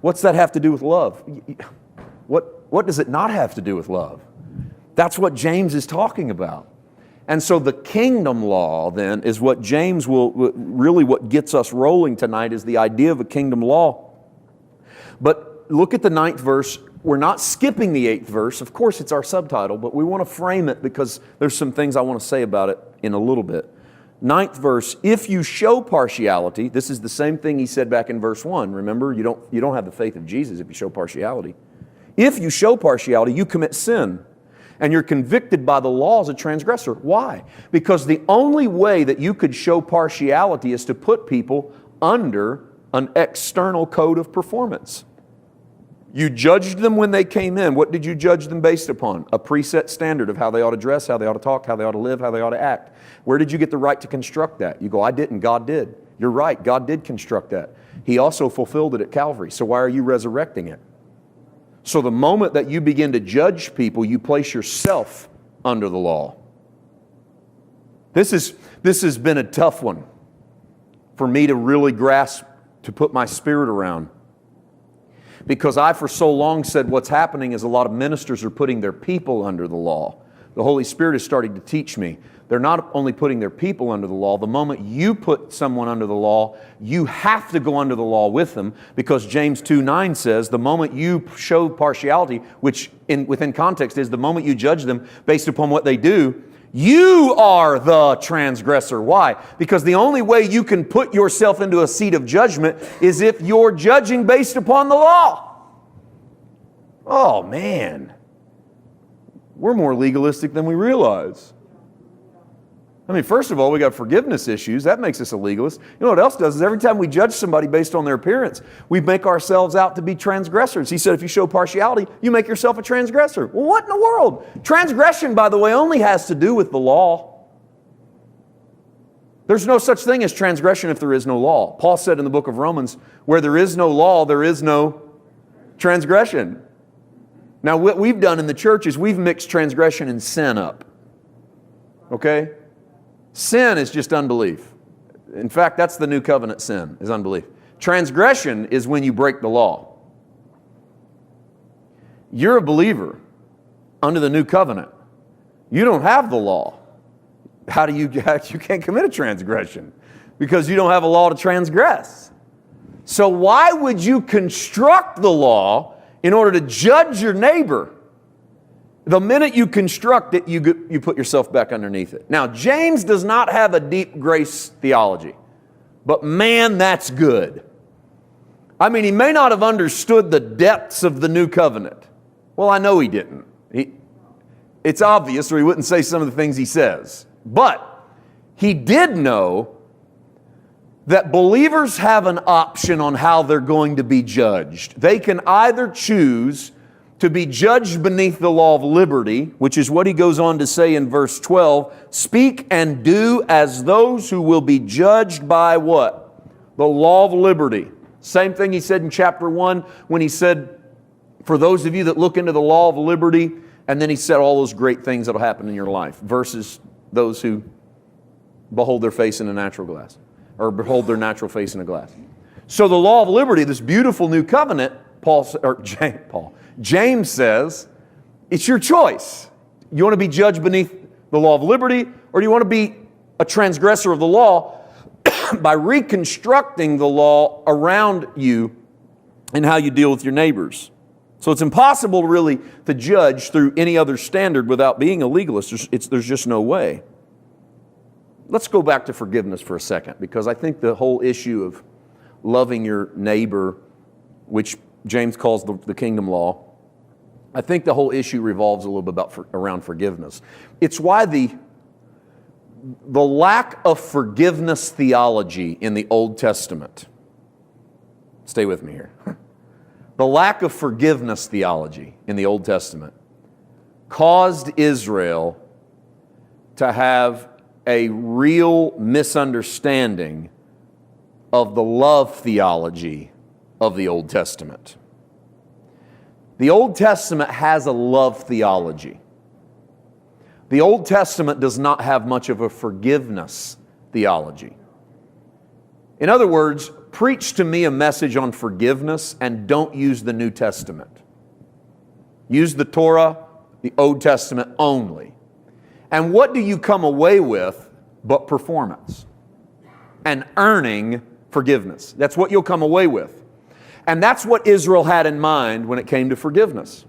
What's that have to do with love? What does it not have to do with love? That's what James is talking about. And so the kingdom law then is what James really what gets us rolling tonight is the idea of a kingdom law. But look at the 9th verse. We're not skipping the 8th verse. Of course, it's our subtitle, but we want to frame it because there's some things I want to say about it in a little bit. 9th verse, if you show partiality, this is the same thing he said back in verse 1. Remember, you don't have the faith of Jesus if you show partiality. If you show partiality, you commit sin, and you're convicted by the law as a transgressor. Why? Because the only way that you could show partiality is to put people under an external code of performance. You judged them when they came in. What did you judge them based upon? A preset standard of how they ought to dress, how they ought to talk, how they ought to live, how they ought to act. Where did you get the right to construct that? You go, I didn't, God did. You're right, God did construct that. He also fulfilled it at Calvary. So why are you resurrecting it? So the moment that you begin to judge people, you place yourself under the law. This has been a tough one for me to really grasp, to put my spirit around. Because I, for so long, said what's happening is a lot of ministers are putting their people under the law. The Holy Spirit is starting to teach me. They're not only putting their people under the law. The moment you put someone under the law, you have to go under the law with them, because James 2:9 says the moment you show partiality, which within context is the moment you judge them based upon what they do, you are the transgressor. Why? Because the only way you can put yourself into a seat of judgment is if you're judging based upon the law. Oh, man. We're more legalistic than we realize. I mean, first of all, we got forgiveness issues. That makes us a legalist. You know what else does is every time we judge somebody based on their appearance, we make ourselves out to be transgressors. He said if you show partiality, you make yourself a transgressor. Well, what in the world? Transgression, by the way, only has to do with the law. There's no such thing as transgression if there is no law. Paul said in the book of Romans, where there is no law, there is no transgression. Now, what we've done in the church is we've mixed transgression and sin up. Okay? Sin is just unbelief. In fact, that's the new covenant sin, is unbelief. Transgression is when you break the law. You're a believer under the new covenant. You don't have the law. You can't commit a transgression because you don't have a law to transgress. So why would you construct the law in order to judge your neighbor? The minute you construct it, you put yourself back underneath it. Now, James does not have a deep grace theology, but man, that's good. I mean, he may not have understood the depths of the new covenant. Well, I know he didn't. It's obvious, or he wouldn't say some of the things he says. But he did know that believers have an option on how they're going to be judged. They can either choose to be judged beneath the law of liberty, which is what he goes on to say in verse 12, speak and do as those who will be judged by what? The law of liberty. Same thing he said in chapter 1 when he said, for those of you that look into the law of liberty, and then he said all those great things that will happen in your life, versus those who behold their face in a natural glass, or behold their natural face in a glass. So the law of liberty, this beautiful new covenant, James says, it's your choice. You want to be judged beneath the law of liberty, or do you want to be a transgressor of the law by reconstructing the law around you and how you deal with your neighbors? So it's impossible really to judge through any other standard without being a legalist. There's just no way. Let's go back to forgiveness for a second, because I think the whole issue of loving your neighbor, which James calls the kingdom law, I think the whole issue revolves a little bit around forgiveness. It's why the lack of forgiveness theology in the Old Testament, stay with me here, the lack of forgiveness theology in the Old Testament caused Israel to have a real misunderstanding of the love theology of the Old Testament. The Old Testament has a love theology. The Old Testament does not have much of a forgiveness theology. In other words, preach to me a message on forgiveness and don't use the New Testament. Use the Torah, the Old Testament only. And what do you come away with but performance and earning forgiveness? That's what you'll come away with. And that's what Israel had in mind when it came to forgiveness.